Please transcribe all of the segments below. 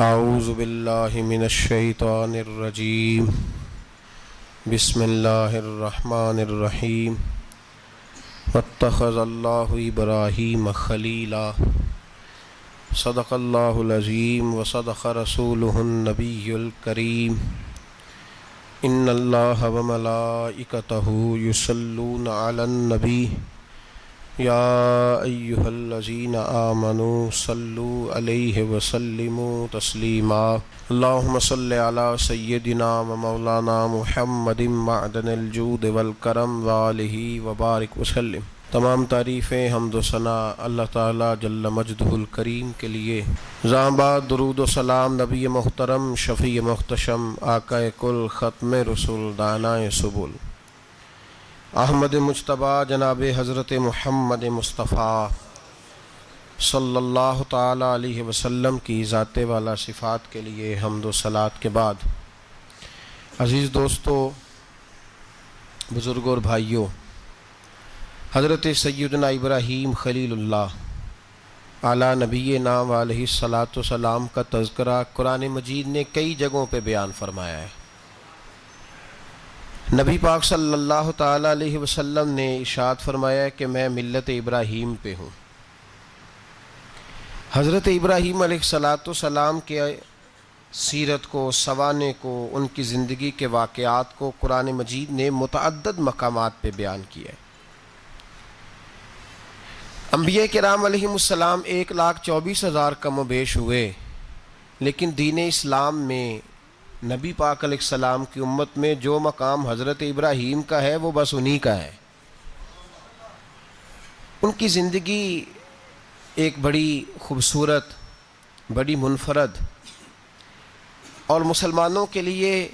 اعوذ باللہ من الشیطان الرجیم بسم اللہ الرحمن الرحیم واتخذ اللہ ابراہیم خلیلا صدق اللہ العظیم وصدق رسولہ النبی الکریم ان اللہ وملائکتہ یصلون علی النبی یا ایہا الذین آمنوا صلوا علیہ وسلموا تسلیما اللہم صل علی سیدنا و مولانا محمد معدن الجود والکرم وآلہ وبارک وسلم۔ تمام تعریفیں حمد و ثنا اللہ تعالیٰ جل مجدہ الکریم کے لیے۔ زاں بعد درود و سلام نبی محترم شفیع محتشم آقا کل ختم رسول دانائے سبل احمد مجتبیٰ جناب حضرت محمد مصطفیٰ صلی اللہ تعالیٰ علیہ وسلم کی ذات والا صفات کے لیے حمد و صلات کے بعد، عزیز دوستو، بزرگوں اور بھائیوں، حضرت سیدنا ابراہیم خلیل اللہ علی نبینا علیہ الصلاۃ والسلام کا تذکرہ قرآن مجید نے کئی جگہوں پہ بیان فرمایا ہے۔ نبی پاک صلی اللہ تعالیٰ علیہ وسلم نے ارشاد فرمایا ہے کہ میں ملت ابراہیم پہ ہوں۔ حضرت ابراہیم علیہ الصلاۃ والسلام کے سیرت کو، سوانح کو، ان کی زندگی کے واقعات کو قرآن مجید نے متعدد مقامات پہ بیان کیا ہے۔ انبیاء کرام علیہم السلام 1,24,000 کم و بیش ہوئے، لیکن دین اسلام میں نبی پاک علیہ السلام کی امت میں جو مقام حضرت ابراہیم کا ہے وہ بس انہی کا ہے۔ ان کی زندگی ایک بڑی خوبصورت، بڑی منفرد اور مسلمانوں کے لیے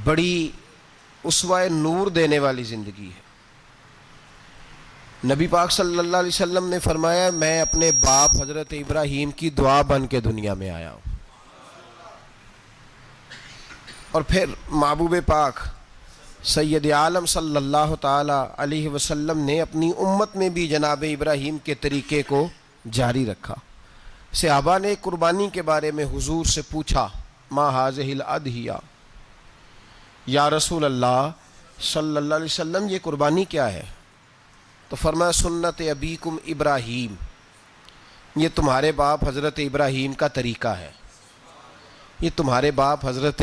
بڑی اسوہ نور دینے والی زندگی ہے۔ نبی پاک صلی اللہ علیہ وسلم نے فرمایا میں اپنے باپ حضرت ابراہیم کی دعا بن کے دنیا میں آیا ہوں۔ اور پھر محبوب پاک سید عالم صلی اللہ تعالی علیہ وسلم نے اپنی امت میں بھی جناب ابراہیم کے طریقے کو جاری رکھا۔ صحابہ نے قربانی کے بارے میں حضور سے پوچھا ما ہذہ الاضحیہ، یا رسول اللہ صلی اللہ علیہ وسلم یہ قربانی کیا ہے؟ تو فرمایا سنت ابیکم ابراہیم، یہ تمہارے باپ حضرت ابراہیم کا طریقہ ہے، یہ تمہارے باپ حضرت،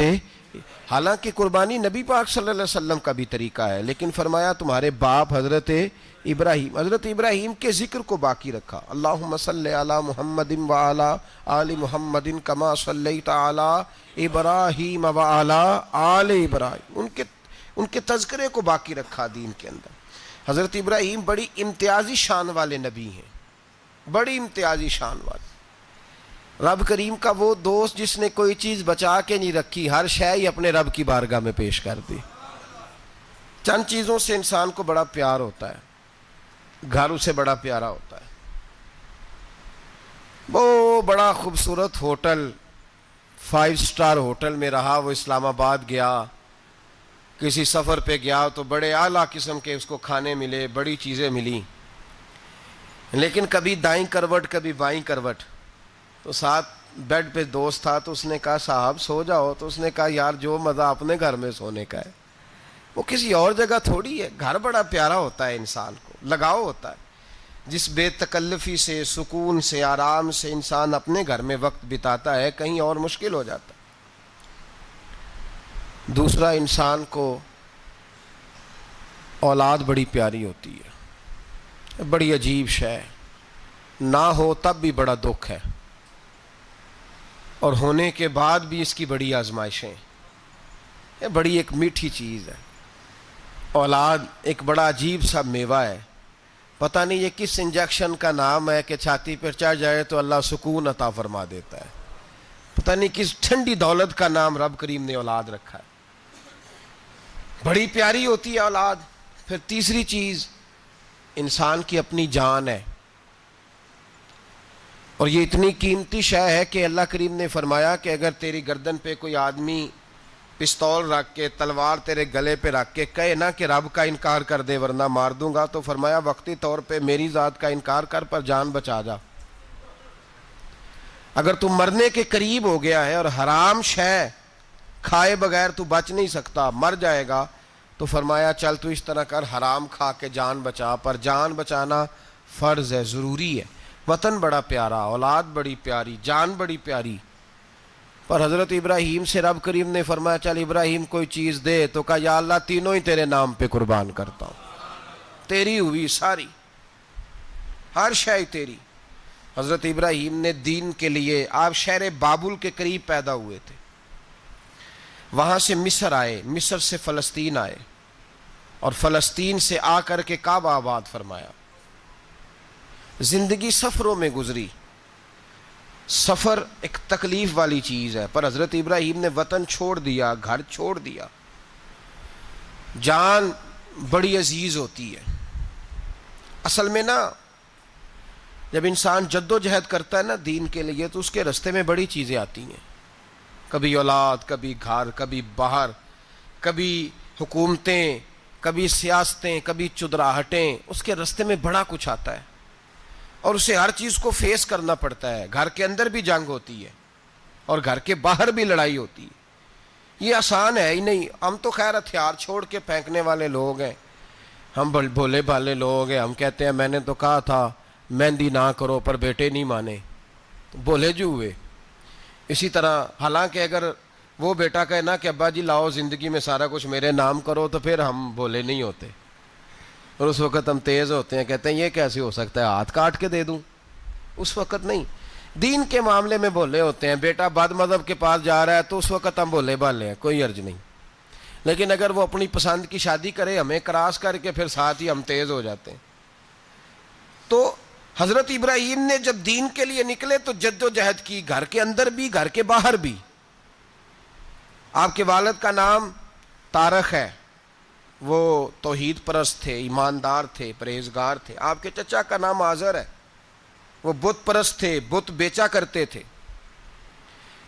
حالانکہ قربانی نبی پاک صلی اللہ علیہ وسلم کا بھی طریقہ ہے، لیکن فرمایا تمہارے باپ حضرت ابراہیم کے ذکر کو باقی رکھا۔ اللہم صلی علی محمد وعلی آل محمد کما صلیت علی ابراہیم وعلی آل ابراہیم، ان کے تذکرے کو باقی رکھا دین کے اندر۔ حضرت ابراہیم بڑی امتیازی شان والے نبی ہیں، بڑی امتیازی شان والے۔ رب کریم کا وہ دوست جس نے کوئی چیز بچا کے نہیں رکھی، ہر شے ہی اپنے رب کی بارگاہ میں پیش کر دی۔ چند چیزوں سے انسان کو بڑا پیار ہوتا ہے، گھر اسے بڑا پیارا ہوتا ہے۔ وہ بڑا خوبصورت ہوٹل، 5 سٹار ہوٹل میں رہا، وہ اسلام آباد گیا، کسی سفر پہ گیا تو بڑے اعلیٰ قسم کے اس کو کھانے ملے، بڑی چیزیں ملی، لیکن کبھی دائیں کروٹ کبھی بائیں کروٹ۔ تو ساتھ بیڈ پہ دوست تھا تو اس نے کہا صاحب سو جاؤ، تو اس نے کہا یار جو مزہ اپنے گھر میں سونے کا ہے وہ کسی اور جگہ تھوڑی ہے۔ گھر بڑا پیارا ہوتا ہے، انسان کو لگاؤ ہوتا ہے، جس بے تکلفی سے، سکون سے، آرام سے انسان اپنے گھر میں وقت بتاتا ہے، کہیں اور مشکل ہو جاتا ہے۔ دوسرا، انسان کو اولاد بڑی پیاری ہوتی ہے، بڑی عجیب شے، نہ ہو تب بھی بڑا دکھ ہے، اور ہونے کے بعد بھی اس کی بڑی آزمائشیں، یہ بڑی ایک میٹھی چیز ہے۔ اولاد ایک بڑا عجیب سا میوہ ہے، پتہ نہیں یہ کس انجیکشن کا نام ہے کہ چھاتی پر چڑھ جائے تو اللہ سکون عطا فرما دیتا ہے، پتہ نہیں کس ٹھنڈی دولت کا نام رب کریم نے اولاد رکھا ہے، بڑی پیاری ہوتی ہے اولاد۔ پھر تیسری چیز انسان کی اپنی جان ہے، اور یہ اتنی قیمتی شے ہے کہ اللہ کریم نے فرمایا کہ اگر تیری گردن پہ کوئی آدمی پستول رکھ کے، تلوار تیرے گلے پہ رکھ کے کہے نا کہ رب کا انکار کر دے ورنہ مار دوں گا، تو فرمایا وقتی طور پہ میری ذات کا انکار کر پر جان بچا جا۔ اگر تو مرنے کے قریب ہو گیا ہے اور حرام شے کھائے بغیر تو بچ نہیں سکتا، مر جائے گا، تو فرمایا چل تو اس طرح کر، حرام کھا کے جان بچا. پر جان بچانا فرض ہے، ضروری ہے. وطن بڑا پیارا، اولاد بڑی پیاری، جان بڑی پیاری. پر حضرت ابراہیم سے رب کریم نے فرمایا چل ابراہیم کوئی چیز دے، تو کہا یا اللہ تینوں ہی تیرے نام پہ قربان کرتا ہوں، تیری ہوئی ساری، ہر شے تیری. حضرت ابراہیم نے دین کے لیے، آپ شہر بابل کے قریب پیدا ہوئے تھے، وہاں سے مصر آئے، مصر سے فلسطین آئے، اور فلسطین سے آ کر کے کعبہ آباد فرمایا. زندگی سفروں میں گزری. سفر ایک تکلیف والی چیز ہے، پر حضرت ابراہیم نے وطن چھوڑ دیا، گھر چھوڑ دیا. جان بڑی عزیز ہوتی ہے. اصل میں نا جب انسان جد و جہد کرتا ہے نا دین کے لیے، تو اس کے رستے میں بڑی چیزیں آتی ہیں. کبھی اولاد، کبھی گھر، کبھی باہر، کبھی حکومتیں، کبھی سیاستیں، کبھی چدراہٹیں. اس کے رستے میں بڑا کچھ آتا ہے اور اسے ہر چیز کو فیس کرنا پڑتا ہے. گھر کے اندر بھی جنگ ہوتی ہے اور گھر کے باہر بھی لڑائی ہوتی ہے. یہ آسان ہے ہی نہیں. ہم تو خیر ہتھیار چھوڑ کے پھینکنے والے لوگ ہیں، ہم بھولے بھالے لوگ ہیں. ہم کہتے ہیں میں نے تو کہا تھا مہندی نہ کرو، پر بیٹے نہیں مانے، بولے جو ہوئے. اسی طرح حالانکہ اگر وہ بیٹا کہے نا کہ ابا جی لاؤ زندگی میں سارا کچھ میرے نام کرو، تو پھر ہم بولے نہیں ہوتے، اور اس وقت ہم تیز ہوتے ہیں، کہتے ہیں یہ کیسے ہو سکتا ہے، ہاتھ کاٹ کے دے دوں. اس وقت نہیں. دین کے معاملے میں بولے ہوتے ہیں. بیٹا بد مذہب کے پاس جا رہا ہے تو اس وقت ہم بولے بھالے ہیں، کوئی عرض نہیں. لیکن اگر وہ اپنی پسند کی شادی کرے ہمیں کراس کر کے، پھر ساتھ ہی ہم تیز ہو جاتے ہیں. تو حضرت ابراہیم نے جب دین کے لیے نکلے تو جد و جہد کی، گھر کے اندر بھی گھر کے باہر بھی. آپ کے والد کا نام طارق ہے، وہ توحید پرست تھے، ایماندار تھے، پرہیزگار تھے. آپ کے چچا کا نام آزر ہے، وہ بت پرست تھے، بت بیچا کرتے تھے.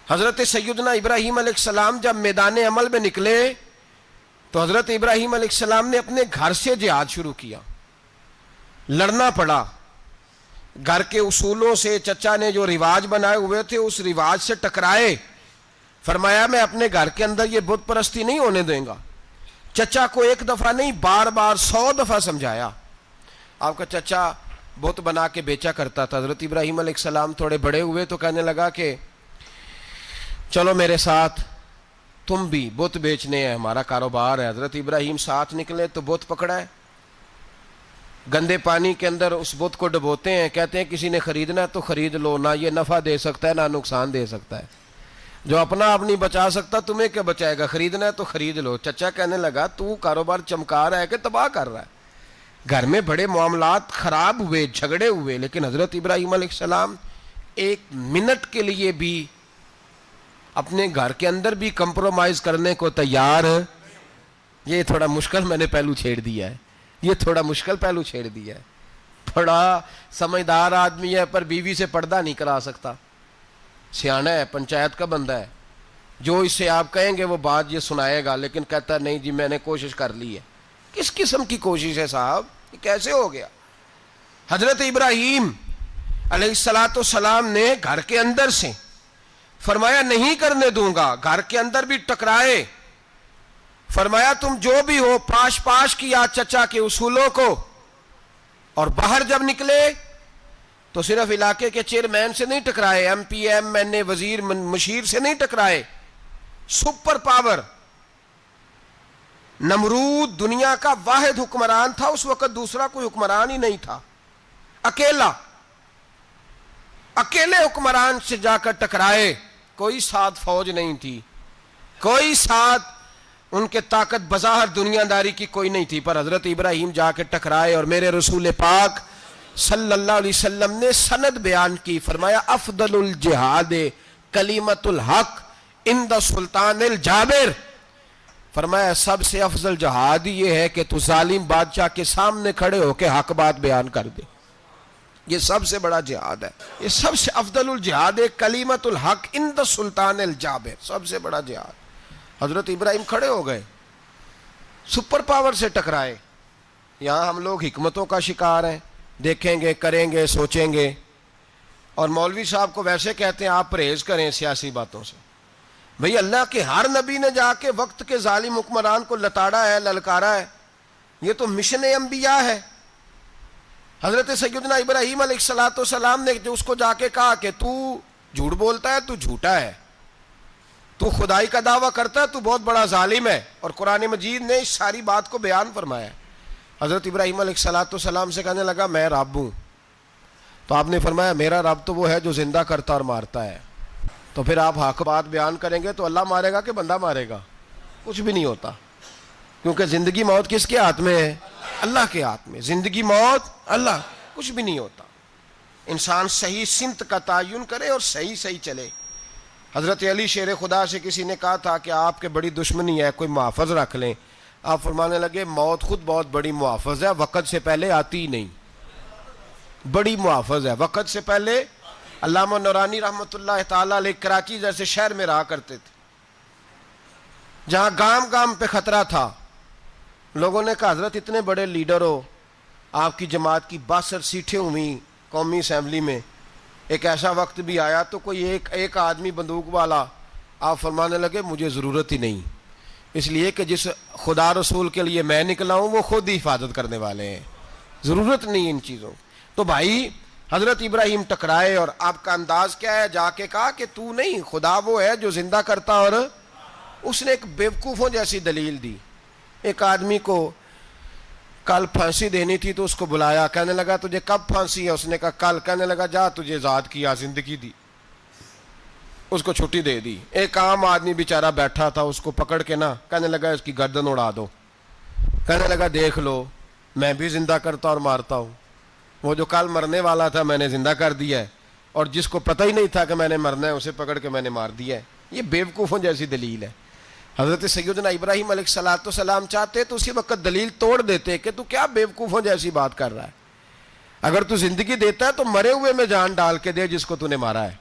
حضرت سیدنا ابراہیم علیہ السلام جب میدان عمل میں نکلے تو حضرت ابراہیم علیہ السلام نے اپنے گھر سے جہاد شروع کیا. لڑنا پڑا. گھر کے اصولوں سے، چچا نے جو رواج بنائے ہوئے تھے اس رواج سے ٹکرائے. فرمایا میں اپنے گھر کے اندر یہ بت پرستی نہیں ہونے دیں گا. چچا کو ایک دفعہ نہیں، بار بار 100 دفعہ سمجھایا. آپ کا چچا بت بنا کے بیچا کرتا تھا. حضرت ابراہیم علیہ السلام تھوڑے بڑے ہوئے تو کہنے لگا کہ چلو میرے ساتھ، تم بھی بت بیچنے ہیں، ہمارا کاروبار ہے. حضرت ابراہیم ساتھ نکلے تو بت پکڑا ہے، گندے پانی کے اندر اس بت کو ڈبوتے ہیں. کہتے ہیں کسی نے خریدنا ہے تو خرید لو، نہ یہ نفع دے سکتا ہے نہ نقصان دے سکتا ہے. جو اپنا آپ نہیں بچا سکتا تمہیں کیا بچائے گا، خریدنا ہے تو خرید لو. چچا کہنے لگا تو کاروبار چمکا رہا ہے کہ تباہ کر رہا ہے. گھر میں بڑے معاملات خراب ہوئے، جھگڑے ہوئے، لیکن حضرت ابراہیم علیہ السلام ایک منٹ کے لیے بھی اپنے گھر کے اندر بھی کمپرومائز کرنے کو تیار. یہ تھوڑا مشکل میں نے پہلو چھیڑ دیا ہے، یہ تھوڑا مشکل پہلو چھیڑ دیا ہے. بڑا سمجھدار آدمی ہے پر بیوی سے پردہ نہیں کرا سکتا. سیانا ہے، پنچایت کا بندہ ہے، جو اس سے آپ کہیں گے وہ بات یہ سنائے گا، لیکن کہتا ہے نہیں جی میں نے کوشش کر لی ہے. کس قسم کی کوشش ہے صاحب، یہ کیسے ہو گیا؟ حضرت ابراہیم علیہ السلام نے گھر کے اندر سے فرمایا نہیں کرنے دوں گا. گھر کے اندر بھی ٹکرائے. فرمایا تم جو بھی ہو، پاش پاش کیا چچا کے اصولوں کو. اور باہر جب نکلے تو صرف علاقے کے چیئرمین سے نہیں ٹکرائے، ایم پی ایم این اے وزیر مشیر سے نہیں ٹکرائے. سپر پاور نمرود دنیا کا واحد حکمران تھا اس وقت، دوسرا کوئی حکمران ہی نہیں تھا. اکیلے حکمران سے جا کر ٹکرائے. کوئی ساتھ فوج نہیں تھی، کوئی ساتھ ان کے طاقت بظاہر دنیا داری کی کوئی نہیں تھی. پر حضرت ابراہیم جا کے ٹکرائے اور میرے رسول پاک صلی اللہ علیہ وسلم نے سند بیان کی. فرمایا افضل الجہاد کلمۃ الحق عند سلطان الجابر. فرمایا سب سے افضل جہاد یہ ہے کہ تو ظالم بادشاہ کے سامنے کھڑے ہو کے حق بات بیان کر دے. یہ سب سے بڑا جہاد ہے. یہ سب سے افضل الجہاد کلمۃ الحق عند سلطان الجابر، سب سے بڑا جہاد. حضرت ابراہیم کھڑے ہو گئے، سپر پاور سے ٹکرائے. یہاں ہم لوگ حکمتوں کا شکار ہیں، دیکھیں گے، کریں گے، سوچیں گے، اور مولوی صاحب کو ویسے کہتے ہیں آپ پرہیز کریں سیاسی باتوں سے. بھئی اللہ کے ہر نبی نے جا کے وقت کے ظالم حکمران کو لتاڑا ہے, للکارا ہے. یہ تو مشن انبیاء ہے. حضرت سیدنا ابراہیم علیہ السلام نے جو اس کو جا کے کہا کہ تو جھوٹ بولتا ہے, تو جھوٹا ہے, تو خدائی کا دعویٰ کرتا ہے, تو بہت بڑا ظالم ہے. اور قرآن مجید نے اس ساری بات کو بیان فرمایا ہے. حضرت ابراہیم علیہ السلام سے کہنے لگا میں رب ہوں. تو آپ نے فرمایا میرا رب تو وہ ہے جو زندہ کرتا اور مارتا ہے. تو پھر آپ حق بات بیان کریں گے تو اللہ مارے گا کہ بندہ مارے گا؟ کچھ بھی نہیں ہوتا, کیونکہ زندگی موت کس کے ہاتھ میں ہے؟ اللہ کے ہاتھ میں. زندگی موت اللہ, کچھ بھی نہیں ہوتا. انسان صحیح سمت کا تعین کرے اور صحیح چلے. حضرت علی شیر خدا سے کسی نے کہا تھا کہ آپ کے بڑی دشمنی ہے, کوئی محافظ رکھ لیں. آپ فرمانے لگے موت خود بہت بڑی محافظ ہے, وقت سے پہلے آتی ہی نہیں. بڑی محافظ ہے, وقت سے پہلے. علامہ نورانی رحمۃ اللہ تعالی علیہ کراچی جیسے شہر میں رہا کرتے تھے, جہاں گام پہ خطرہ تھا. لوگوں نے کہا حضرت اتنے بڑے لیڈر ہو, آپ کی جماعت کی 62 سیٹیں ہوئیں قومی اسمبلی میں, ایک ایسا وقت بھی آیا تو کوئی ایک آدمی بندوق والا. آپ فرمانے لگے مجھے ضرورت ہی نہیں, اس لیے کہ جس خدا رسول کے لیے میں نکلا ہوں وہ خود ہی حفاظت کرنے والے ہیں, ضرورت نہیں ان چیزوں. تو بھائی حضرت ابراہیم ٹکرائے, اور آپ کا انداز کیا ہے؟ جا کے کہا کہ تو نہیں, خدا وہ ہے جو زندہ کرتا. اور اس نے ایک بیوقوفوں جیسی دلیل دی. ایک آدمی کو کل پھانسی دینی تھی تو اس کو بلایا, کہنے لگا تجھے کب پھانسی ہے؟ اس نے کہا کل. کہنے لگا جا تجھے آزاد کیا, زندگی دی, اس کو چھٹی دے دی. ایک عام آدمی بیچارہ بیٹھا تھا, اس کو پکڑ کے نا کہنے لگا اس کی گردن اڑا دو. کہنے لگا دیکھ لو میں بھی زندہ کرتا اور مارتا ہوں, وہ جو کل مرنے والا تھا میں نے زندہ کر دیا ہے, اور جس کو پتہ ہی نہیں تھا کہ میں نے مرنا ہے اسے پکڑ کے میں نے مار دیا ہے. یہ بیوقوفوں جیسی دلیل ہے. حضرت سیدنا ابراہیم علیہ السلام چاہتے تو اسی وقت دلیل توڑ دیتے کہ تو کیا بیوقوفوں جیسی بات کر رہا ہے, اگر تو زندگی دیتا ہے تو مرے ہوئے میں جان ڈال کے دے جس کو تو نے مارا ہے.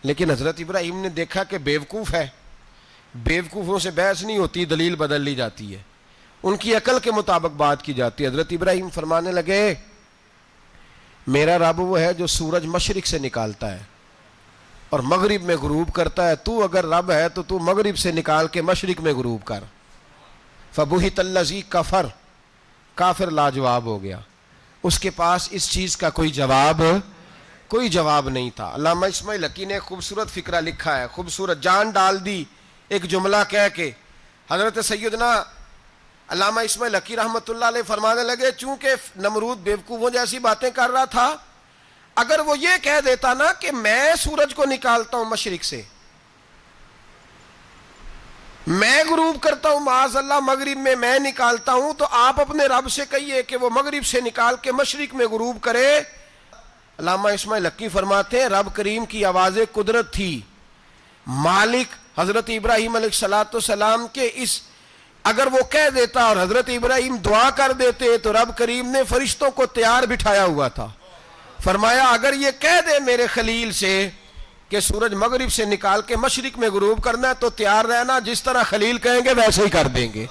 لیکن حضرت ابراہیم نے دیکھا کہ بیوقوف ہے, بیوقوفوں سے بحث نہیں ہوتی, دلیل بدل لی جاتی ہے, ان کی عقل کے مطابق بات کی جاتی ہے. حضرت ابراہیم فرمانے لگے میرا رب وہ ہے جو سورج مشرق سے نکالتا ہے اور مغرب میں غروب کرتا ہے. تو اگر رب ہے تو تو مغرب سے نکال کے مشرق میں غروب کر. فبہت الذی کفر, کافر لاجواب ہو گیا, اس کے پاس اس چیز کا کوئی جواب نہیں تھا. علامہ اسماعیل حقی نے خوبصورت فقرہ لکھا ہے, خوبصورت جان ڈال دی ایک جملہ کہہ کے. حضرت سیدنا علامہ اسماعیل حقی رحمۃ اللہ علیہ فرمانے لگے چونکہ نمرود بیوقوفوں جیسی باتیں کر رہا تھا, اگر وہ یہ کہہ دیتا نا کہ میں سورج کو نکالتا ہوں مشرق سے, میں غروب کرتا ہوں معاذ اللہ مغرب میں نکالتا ہوں, تو آپ اپنے رب سے کہیے کہ وہ مغرب سے نکال کے مشرق میں غروب کرے. علامہ اسماعیل حقی فرماتے ہیں رب کریم کی آواز قدرت تھی, مالک حضرت ابراہیم علیہ السلام کے اس, اگر وہ کہہ دیتا اور حضرت ابراہیم دعا کر دیتے تو رب کریم نے فرشتوں کو تیار بٹھایا ہوا تھا. فرمایا اگر یہ کہہ دے میرے خلیل سے کہ سورج مغرب سے نکال کے مشرق میں غروب کرنا ہے تو تیار رہنا, جس طرح خلیل کہیں گے ویسے ہی کر دیں گے.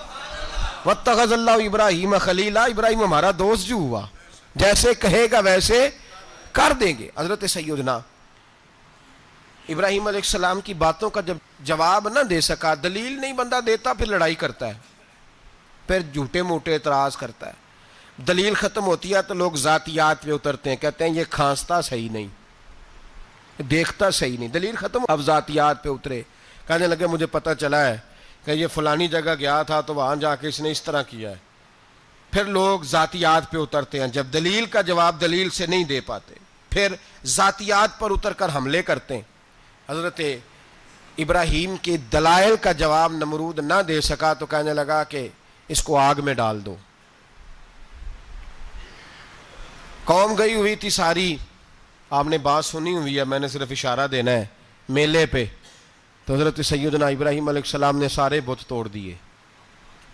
واتخذ اللہ ابراہیم خلیلا, ابراہیم ہمارا دوست جو ہوا, جیسے کہے گا ویسے کر دیں گے. حضرت سیدنا ابراہیم علیہ السلام کی باتوں کا جب جواب نہ دے سکا, دلیل نہیں بندہ دیتا, پھر لڑائی کرتا ہے, پھر جھوٹے موٹے اعتراض کرتا ہے. دلیل ختم ہوتی ہے تو لوگ ذاتیات پہ اترتے ہیں, کہتے ہیں یہ کھانستا صحیح نہیں, دیکھتا صحیح نہیں. دلیل ختم, اب ذاتیات پہ اترے, کہنے لگے مجھے پتہ چلا ہے کہ یہ فلانی جگہ گیا تھا تو وہاں جا کے اس نے اس طرح کیا ہے. پھر لوگ ذاتیات پہ اترتے ہیں, جب دلیل کا جواب دلیل سے نہیں دے پاتے پھر ذاتیات پر اتر کر حملے کرتے ہیں. حضرت ابراہیم کے دلائل کا جواب نمرود نہ دے سکا تو کہنے لگا کہ اس کو آگ میں ڈال دو. قوم گئی ہوئی تھی ساری, آپ نے بات سنی ہوئی ہے, میں نے صرف اشارہ دینا ہے, میلے پہ. تو حضرت سیدنا ابراہیم علیہ السلام نے سارے بت توڑ دیے,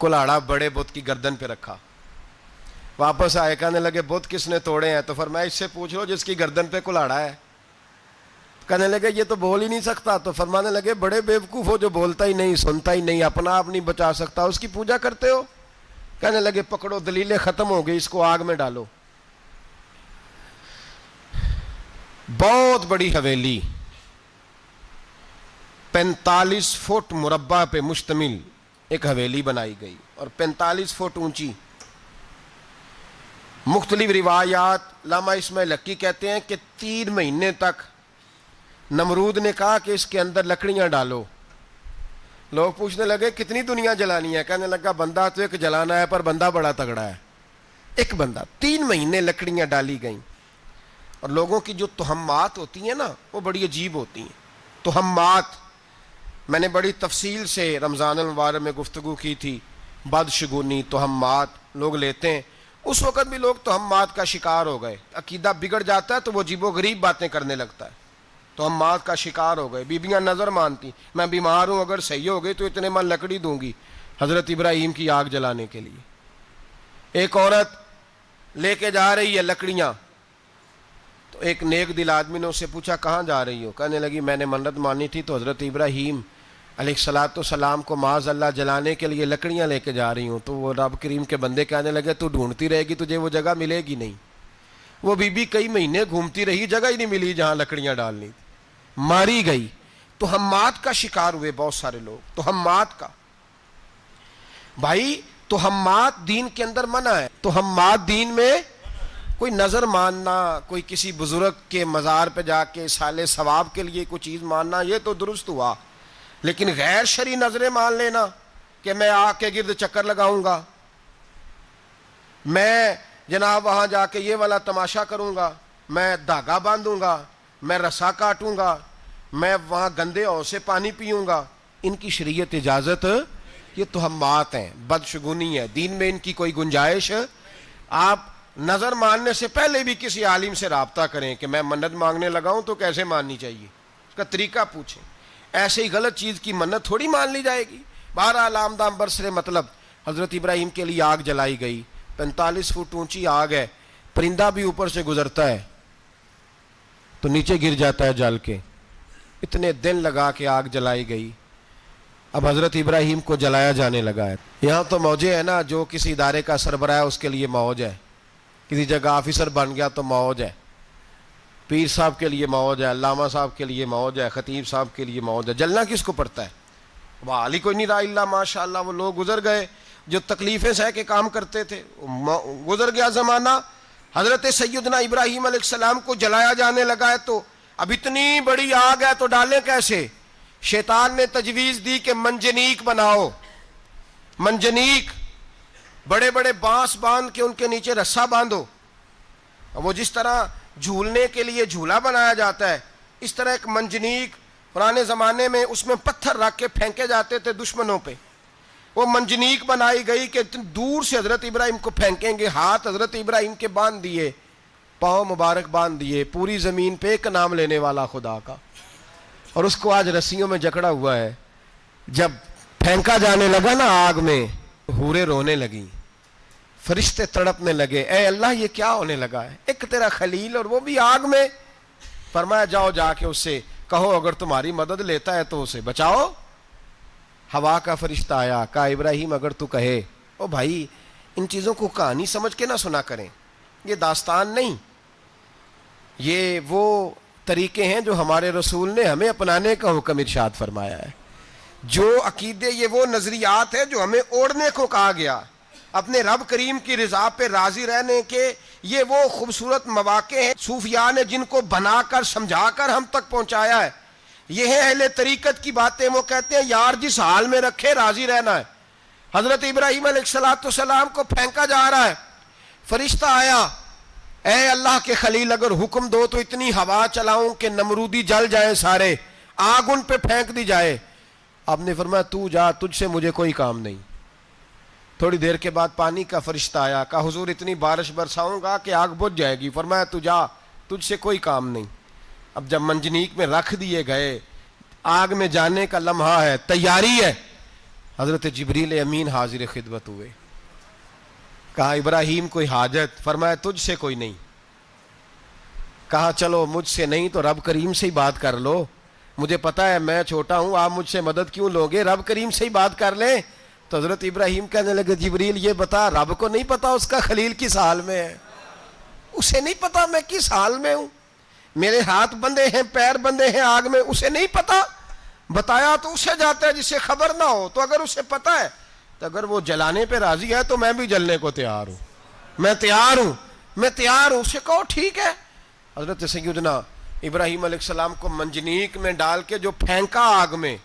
کلاڑا بڑے بت کی گردن پہ رکھا. واپس آئے, کہنے لگے بت کس نے توڑے ہیں؟ تو فرمایا اس سے پوچھ لو جس کی گردن پہ کلاڑا ہے. کہنے لگے یہ تو بول ہی نہیں سکتا. تو فرمانے لگے بڑے بیوقوف ہو, جو بولتا ہی نہیں, سنتا ہی نہیں, اپنا آپ نہیں بچا سکتا, اس کی پوجا کرتے ہو. کہنے لگے پکڑو, دلیلیں ختم ہو گئی, اس کو آگ میں ڈالو. بہت بڑی حویلی 45 فٹ مربع پہ مشتمل ایک حویلی بنائی گئی اور 45 فٹ اونچی. مختلف روایات، علامہ اسماعیل حقی کہتے ہیں کہ 3 مہینے تک نمرود نے کہا کہ اس کے اندر لکڑیاں ڈالو. لوگ پوچھنے لگے کتنی دنیا جلانی ہے؟ کہنے لگا بندہ تو ایک جلانا ہے، پر بندہ بڑا تگڑا ہے، ایک بندہ. 3 مہینے لکڑیاں ڈالی گئیں. اور لوگوں کی جو تہمات ہوتی ہیں نا وہ بڑی عجیب ہوتی ہیں. تہمات میں نے بڑی تفصیل سے رمضان المبارک میں گفتگو کی تھی. بدشگونی، تہمات لوگ لیتے ہیں. اس وقت بھی لوگ تہمات کا شکار ہو گئے. عقیدہ بگڑ جاتا ہے تو وہ عجیب و غریب باتیں کرنے لگتا ہے. تہمات کا شکار ہو گئے. بیبیاں نظر مانتی، میں بیمار ہوں، اگر صحیح ہو گئی تو اتنے من لکڑی دوں گی حضرت ابراہیم کی آگ جلانے کے لیے. ایک عورت لے کے جا رہی ہے لکڑیاں، تو ایک نیک دل آدمی نے اس سے پوچھا کہاں جا رہی ہو؟ کہنے لگی میں نے منت مانی تھی تو حضرت ابراہیم علیہ السلام کو معاذ اللہ جلانے کے لیے لکڑیاں لے کے جا رہی ہوں. تو وہ رب کریم کے بندے کہنے لگے تو ڈھونڈتی رہے گی، تجھے وہ جگہ ملے گی نہیں. وہ بی بی کئی مہینے گھومتی رہی، جگہ ہی نہیں ملی جہاں لکڑیاں ڈالنی تھی، ماری گئی. تہمات کا شکار ہوئے بہت سارے لوگ. تہمات کا بھائی، تہمات دین کے اندر منع ہے. تہمات دین میں کوئی نظر ماننا، کوئی کسی بزرگ کے مزار پہ جا کے سالے ثواب کے لیے کوئی چیز ماننا، یہ تو درست ہوا. لیکن غیر شرعی نظریں مان لینا کہ میں آگ کے گرد چکر لگاؤں گا، میں جناب وہاں جا کے یہ والا تماشا کروں گا، میں دھاگا باندھوں گا، میں رسا کاٹوں گا، میں وہاں گندے اور سے پانی پیوں گا، ان کی شریعت اجازت؟ یہ تہمات ہیں، بدشگونی ہے. دین میں ان کی کوئی گنجائش. آپ نظر ماننے سے پہلے بھی کسی عالم سے رابطہ کریں کہ میں منت مانگنے لگاؤں تو کیسے ماننی چاہیے، اس کا طریقہ پوچھیں. ایسے ہی غلط چیز کی منت تھوڑی مان لی جائے گی. بہرحال آمدام برسر مطلب حضرت ابراہیم کے لیے آگ جلائی گئی. 45 فٹ اونچی آگ ہے. پرندہ بھی اوپر سے گزرتا ہے تو نیچے گر جاتا ہے جل کے. اتنے دن لگا کے آگ جلائی گئی. اب حضرت ابراہیم کو جلایا جانے لگا ہے. یہاں تو موجیں ہیں نا، جو کسی ادارے کا سربراہ ہے اس کے لیے موج ہے، کسی جگہ آفیسر بن گیا تو موج ہے، پیر صاحب کے لیے موج ہے، علامہ صاحب کے لیے موج ہے، خطیب صاحب کے لیے موج ہے. جلنا کس کو پڑتا ہے؟ وہ علی کوئی نہیں رہا اللہ ماشاء اللہ. وہ لوگ گزر گئے جو تکلیفیں سہ کے کام کرتے تھے، گزر گیا زمانہ. حضرت سیدنا ابراہیم علیہ السلام کو جلایا جانے لگا ہے تو اب اتنی بڑی آگ ہے تو ڈالیں کیسے؟ شیطان نے تجویز دی کہ منجنیق بناؤ. منجنیق، بڑے بڑے بانس باندھ کے ان کے نیچے رسا باندھو. وہ جس طرح جھولنے کے لیے جھولا بنایا جاتا ہے، اس طرح ایک منجنیق پرانے زمانے میں اس میں پتھر رکھ کے پھینکے جاتے تھے دشمنوں پہ. وہ منجنیق بنائی گئی کہ دور سے حضرت ابراہیم کو پھینکیں گے. ہاتھ حضرت ابراہیم کے باندھ دیے، پاؤں مبارک باندھ دیے. پوری زمین پہ ایک نام لینے والا خدا کا، اور اس کو آج رسیوں میں جکڑا ہوا ہے. جب پھینکا جانے لگا نا آگ میں، حوریں رونے لگیں، فرشتے تڑپنے لگے، اے اللہ یہ کیا ہونے لگا ہے؟ ایک تیرا خلیل اور وہ بھی آگ میں. فرمایا جاؤ جا کے اس سے کہو اگر تمہاری مدد لیتا ہے تو اسے بچاؤ. ہوا کا فرشتہ آیا، کہا ابراہیم اگر تو کہے. او بھائی، ان چیزوں کو کہانی سمجھ کے نہ سنا کریں، یہ داستان نہیں، یہ وہ طریقے ہیں جو ہمارے رسول نے ہمیں اپنانے کا حکم ارشاد فرمایا ہے. جو عقیدے، یہ وہ نظریات ہیں جو ہمیں اوڑھنے کو کہا گیا. اپنے رب کریم کی رضا پہ راضی رہنے کے یہ وہ خوبصورت مواقع ہیں صوفیاء نے جن کو بنا کر سمجھا کر ہم تک پہنچایا ہے. یہ ہے اہل طریقت کی باتیں. وہ کہتے ہیں یار جس حال میں رکھے راضی رہنا ہے. حضرت ابراہیم علیہ السلام کو پھینکا جا رہا ہے، فرشتہ آیا، اے اللہ کے خلیل اگر حکم دو تو اتنی ہوا چلاؤں کہ نمرودی جل جائیں سارے، آگ ان پہ پھینک دی جائے. آپ نے فرمایا تو جا، تجھ سے مجھے کوئی کام نہیں. تھوڑی دیر کے بعد پانی کا فرشتہ آیا، کہا حضور اتنی بارش برساؤں گا کہ آگ بجھ جائے گی. فرمایا تو جا، تجھ سے کوئی کام نہیں. اب جب منجنیق میں رکھ دیے گئے، آگ میں جانے کا لمحہ ہے، تیاری ہے، حضرت جبریل امین حاضر خدمت ہوئے. کہا ابراہیم کوئی حاجت؟ فرمایا تجھ سے کوئی نہیں. کہا چلو مجھ سے نہیں تو رب کریم سے ہی بات کر لو، مجھے پتا ہے میں چھوٹا ہوں، آپ مجھ سے مدد کیوں لوگے، رب کریم سے ہی بات کر لیں. تو حضرت ابراہیم کہنے لگے جبریل یہ بتا، رب کو نہیں پتا اس کا خلیل کس حال میں ہے؟ اسے نہیں پتا میں کس حال میں ہوں؟ میرے ہاتھ بندے ہیں، پیر بندے ہیں آگ میں، اسے نہیں پتا؟ بتایا تو اسے جاتا ہے جسے خبر نہ ہو۔ تو اگر اسے پتا ہے تو اگر وہ جلانے پہ راضی ہے تو میں بھی جلنے کو تیار ہوں، میں تیار ہوں۔ اسے کہو ٹھیک ہے۔ حضرت سیدنا ابراہیم علیہ السلام کو منجنیق میں ڈال کے جو پھینکا آگ میں،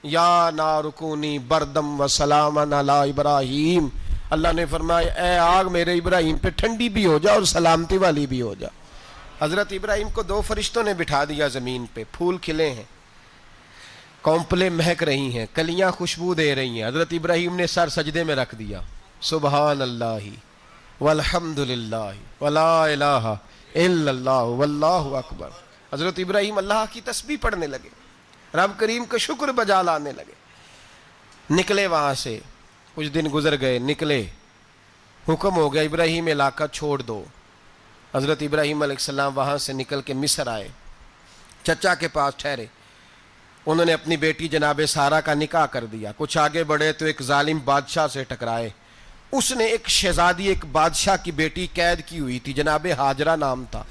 یا نار کونی بردم و سلاما علی ابراہیم، اللہ نے فرمایا اے آگ میرے ابراہیم پہ ٹھنڈی بھی ہو جا اور سلامتی والی بھی ہو جا۔ حضرت ابراہیم کو 2 فرشتوں نے بٹھا دیا زمین پہ، پھول کھلے ہیں، کونپلیں مہک رہی ہیں، کلیاں خوشبو دے رہی ہیں۔ حضرت ابراہیم نے سر سجدے میں رکھ دیا، سبحان اللہ والحمد للہ ولا الہ الا اللہ واللہ اکبر۔ حضرت ابراہیم اللہ کی تسبیح پڑھنے لگے، رب کریم کا شکر بجا لانے لگے۔ نکلے وہاں سے، کچھ دن گزر گئے، نکلے، حکم ہو گیا ابراہیم علاقہ چھوڑ دو۔ حضرت ابراہیم علیہ السلام وہاں سے نکل کے مصر آئے، چچا کے پاس ٹھہرے۔ انہوں نے اپنی بیٹی جناب سارہ کا نکاح کر دیا۔ کچھ آگے بڑھے تو ایک ظالم بادشاہ سے ٹکرائے، اس نے ایک شہزادی، ایک بادشاہ کی بیٹی قید کی ہوئی تھی، جناب ہاجرہ نام تھا،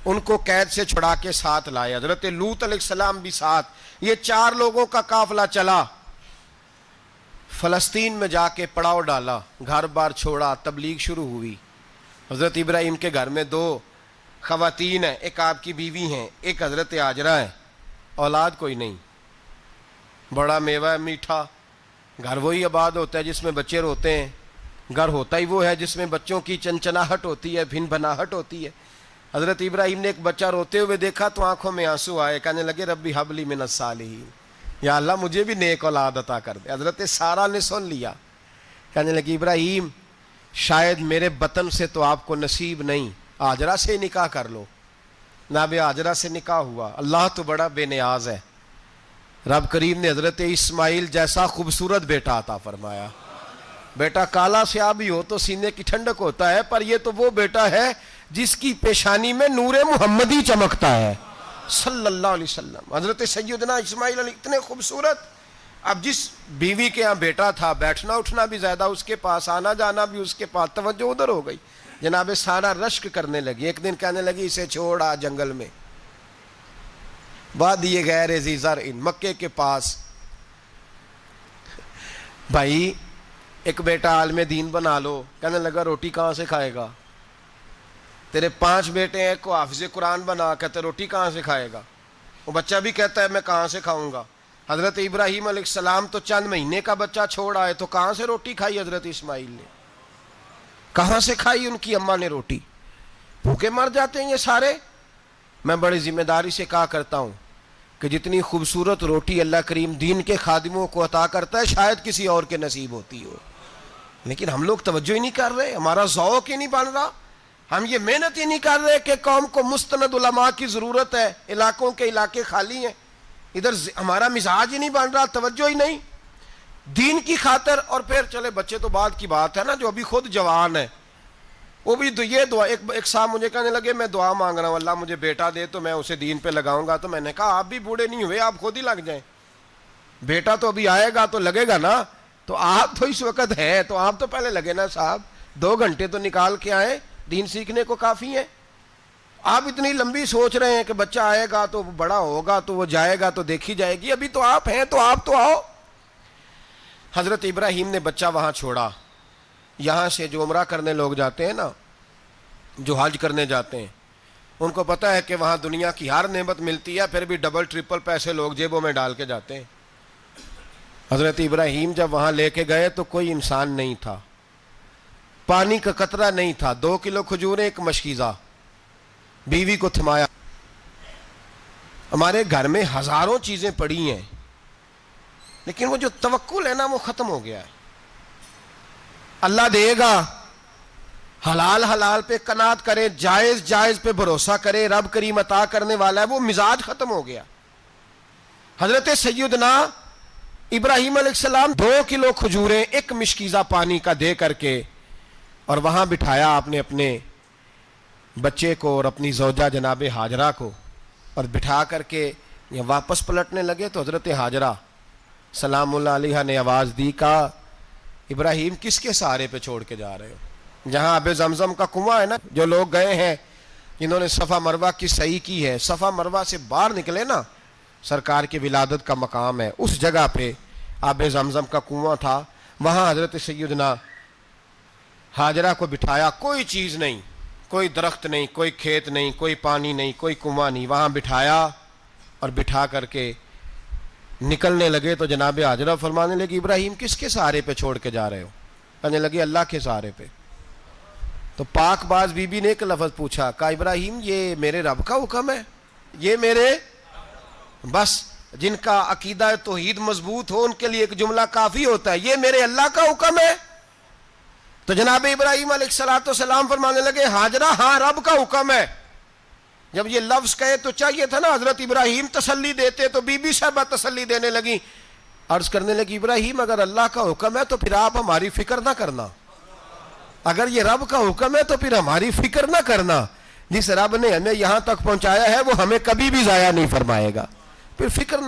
ان کو قید سے چھڑا کے ساتھ لائے۔ حضرت لوط علیہ السلام بھی ساتھ، یہ 4 لوگوں کا قافلہ چلا، فلسطین میں جا کے پڑاؤ ڈالا، گھر بار چھوڑا، تبلیغ شروع ہوئی۔ حضرت ابراہیم کے گھر میں 2 خواتین ہیں، ایک آپ کی بیوی ہیں، ایک حضرت ہاجرہ ہے، اولاد کوئی نہیں، بڑا میوہ ہے میٹھا۔ گھر وہی آباد ہوتا ہے جس میں بچے روتے ہیں، گھر ہوتا ہی وہ ہے جس میں بچوں کی چنچناہٹ ہوتی ہے، بھن بھناہٹ ہوتی ہے۔ حضرت ابراہیم نے ایک بچہ روتے ہوئے دیکھا تو آنکھوں میں آنسو آئے، کہنے لگے ربی حب لی من الصالحین، یا اللہ مجھے بھی نیک اولاد عطا کر دے۔ حضرت سارہ نے سن لیا، کہنے لگی ابراہیم شاید میرے بطن سے تو آپ کو نصیب نہیں، ہاجرہ سے نکاح کر لو۔ جناب ہاجرہ سے نکاح ہوا۔ اللہ تو بڑا بے نیاز ہے، رب کریم نے حضرت اسماعیل جیسا خوبصورت بیٹا عطا فرمایا۔ بیٹا کالا سیاہ بھی ہو تو سینے کی ٹھنڈک ہوتا ہے، پر یہ تو وہ بیٹا ہے جس کی پیشانی میں نور محمدی چمکتا ہے صلی اللہ علیہ وسلم۔ حضرت سیدنا اسماعیل علیہ اتنے خوبصورت، اب جس بیوی کے ہاں بیٹا تھا، بیٹھنا اٹھنا بھی زیادہ اس کے پاس، آنا جانا بھی اس کے پاس، توجہ ادھر ہو گئی۔ جناب سارہ رشک کرنے لگی، ایک دن کہنے لگی اسے چھوڑ آ جنگل میں، وادی غیر ذی زرع، مکے کے پاس۔ بھائی ایک بیٹا عالم دین بنا لو، کہنے لگا روٹی کہاں سے کھائے گا؟ تیرے 5 بیٹے ہیں، کو حافظ قرآن بنا، کہتے روٹی کہاں سے کھائے گا؟ وہ بچہ بھی کہتا ہے میں کہاں سے کھاؤں گا؟ حضرت ابراہیم علیہ السلام تو چند مہینے کا بچہ چھوڑ آئے، تو کہاں سے روٹی کھائی حضرت اسماعیل نے؟ کہاں سے کھائی ان کی اماں نے روٹی؟ بھوکے مر جاتے ہیں یہ سارے۔ میں بڑی ذمہ داری سے کہا کرتا ہوں کہ جتنی خوبصورت روٹی اللہ کریم دین کے خادموں کو عطا کرتا ہے شاید کسی اور کے نصیب ہوتی ہو، لیکن ہم لوگ توجہ ہی نہیں کر رہے، ہمارا ذوق ہی نہیں بن رہا، ہم یہ محنت ہی نہیں کر رہے کہ قوم کو مستند علماء کی ضرورت ہے، علاقوں کے علاقے خالی ہیں، ادھر ہمارا مزاج ہی نہیں بن رہا، توجہ ہی نہیں دین کی خاطر۔ اور پھر چلے بچے تو بعد کی بات ہے نا، جو ابھی خود جوان ہے وہ بھی یہ دعا، ایک صاحب مجھے کہنے لگے میں دعا مانگ رہا ہوں اللہ مجھے بیٹا دے تو میں اسے دین پہ لگاؤں گا، تو میں نے کہا آپ بھی بوڑھے نہیں ہوئے، آپ خود ہی لگ جائیں، بیٹا تو ابھی آئے گا تو لگے گا نا، تو آپ تو اس وقت ہے تو آپ تو پہلے لگے نا صاحب، 2 گھنٹے تو نکال کے آئے، دین سیکھنے کو کافی ہے۔ آپ اتنی لمبی سوچ رہے ہیں کہ بچہ آئے گا تو بڑا ہوگا تو وہ جائے گا تو دیکھی جائے گی، ابھی تو آپ ہیں تو آپ تو آؤ۔ حضرت ابراہیم نے بچہ وہاں چھوڑا۔ یہاں سے جو عمرہ کرنے لوگ جاتے ہیں نا، جو حج کرنے جاتے ہیں، ان کو پتہ ہے کہ وہاں دنیا کی ہر نعمت ملتی ہے، پھر بھی ڈبل ٹرپل پیسے لوگ جیبوں میں ڈال کے جاتے ہیں۔ حضرت ابراہیم جب وہاں لے کے گئے تو کوئی انسان نہیں تھا، پانی کا قطرہ نہیں تھا، 2 کلو کھجوریں، ایک مشکیزہ، بیوی کو تھمایا۔ ہمارے گھر میں ہزاروں چیزیں پڑی ہیں، لیکن وہ جو توکل ہے نا وہ ختم ہو گیا ہے۔ اللہ دے گا، حلال حلال پہ قناعت کرے، جائز جائز پہ بھروسہ کرے، رب کریم عطا کرنے والا ہے، وہ مزاج ختم ہو گیا۔ حضرت سیدنا ابراہیم علیہ السلام 2 کلو کھجوریں، ایک مشکیزہ پانی کا دے کر کے، اور وہاں بٹھایا آپ نے اپنے بچے کو اور اپنی زوجہ جناب ہاجرہ کو، اور بٹھا کر کے واپس پلٹنے لگے تو حضرت ہاجرہ سلام اللہ علیہ نے آواز دی، کہا ابراہیم کس کے سہارے پہ چھوڑ کے جا رہے ہو؟ جہاں آب زمزم کا کنواں ہے نا، جو لوگ گئے ہیں جنہوں نے صفا مروہ کی صحیح کی ہے، صفا مروہ سے باہر نکلے نا، سرکار کی ولادت کا مقام ہے، اس جگہ پہ آب زمزم کا کنواں تھا، وہاں حضرت سیدنا ہاجرہ کو بٹھایا، کوئی چیز نہیں، کوئی درخت نہیں، کوئی کھیت نہیں، کوئی پانی نہیں، کوئی کنواں نہیں، وہاں بٹھایا اور بٹھا کر کے نکلنے لگے تو جناب ہاجرہ فرمانے لگی ابراہیم کس کے سہارے پہ چھوڑ کے جا رہے ہو؟ کہنے لگے اللہ کے سہارے پہ۔ تو پاک باز بی بی نے ایک لفظ پوچھا، کہا ابراہیم یہ میرے رب کا حکم ہے، یہ میرے، بس جن کا عقیدہ توحید مضبوط ہو ان کے لیے ایک جملہ کافی ہوتا ہے، یہ میرے اللہ کا حکم ہے۔ تو جناب ابراہیم علیہ السلام فرمانے لگے ہاجرہ ہاں رب کا حکم ہے۔ جب یہ لفظ کہے تو چاہیے تھا نا حضرت ابراہیم تسلی دیتے، تو بی بی صاحبہ تسلی دینے لگی، عرض کرنے لگی ابراہیم اگر اللہ کا حکم ہے تو پھر آپ ہماری فکر نہ کرنا، اگر یہ رب کا حکم ہے تو پھر ہماری فکر نہ کرنا، جس رب نے ہمیں یہاں تک پہنچایا ہے وہ ہمیں کبھی بھی ضائع نہیں فرمائے گا، پھر فکر نہ